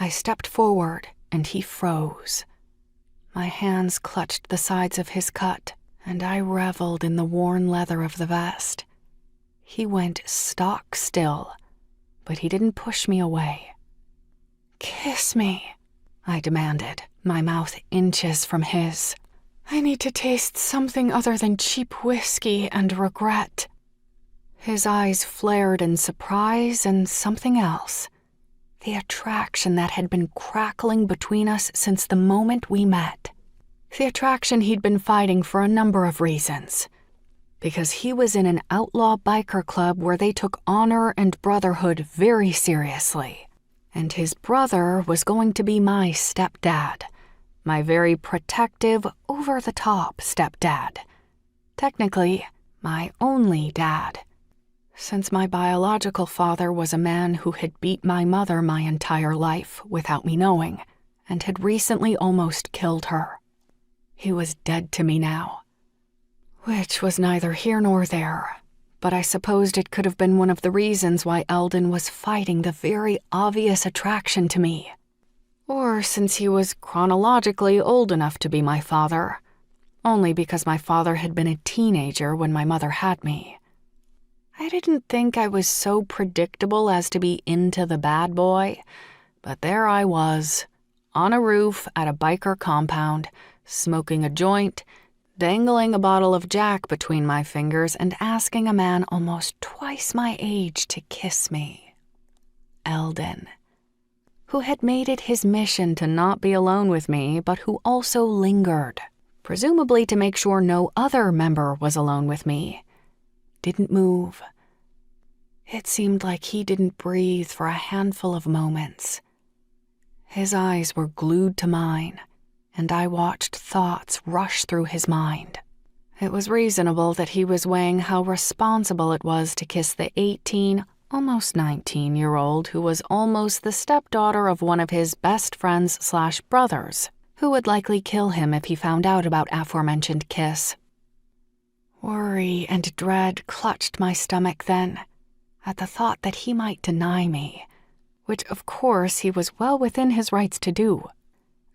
I stepped forward, and he froze. My hands clutched the sides of his cut, and I reveled in the worn leather of the vest. He went stock still, but he didn't push me away. "Kiss me," I demanded, my mouth inches from his. "I need to taste something other than cheap whiskey and regret." His eyes flared in surprise and something else. The attraction that had been crackling between us since the moment we met. The attraction he'd been fighting for a number of reasons. Because he was in an outlaw biker club where they took honor and brotherhood very seriously. And his brother was going to be my stepdad. My very protective, over-the-top stepdad. Technically, my only dad. Since my biological father was a man who had beat my mother my entire life without me knowing, and had recently almost killed her. He was dead to me now. Which was neither here nor there, but I supposed it could have been one of the reasons why Eldon was fighting the very obvious attraction to me. Or since he was chronologically old enough to be my father, only because my father had been a teenager when my mother had me. I didn't think I was so predictable as to be into the bad boy, but there I was, on a roof at a biker compound, smoking a joint, dangling a bottle of Jack between my fingers and asking a man almost twice my age to kiss me. Eldon, who had made it his mission to not be alone with me, but who also lingered, presumably to make sure no other member was alone with me, didn't move. It seemed like he didn't breathe for a handful of moments. His eyes were glued to mine, and I watched thoughts rush through his mind. It was reasonable that he was weighing how responsible it was to kiss the 18, almost 19-year-old who was almost the stepdaughter of one of his best friends/brothers, who would likely kill him if he found out about aforementioned kiss. Worry and dread clutched my stomach then, at the thought that he might deny me, which of course he was well within his rights to do,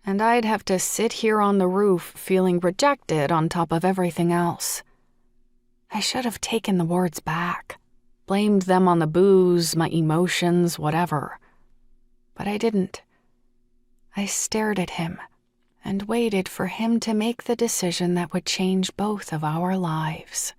and I'd have to sit here on the roof feeling rejected on top of everything else. I should have taken the words back, blamed them on the booze, my emotions, whatever. But I didn't. I stared at him and waited for him to make the decision that would change both of our lives.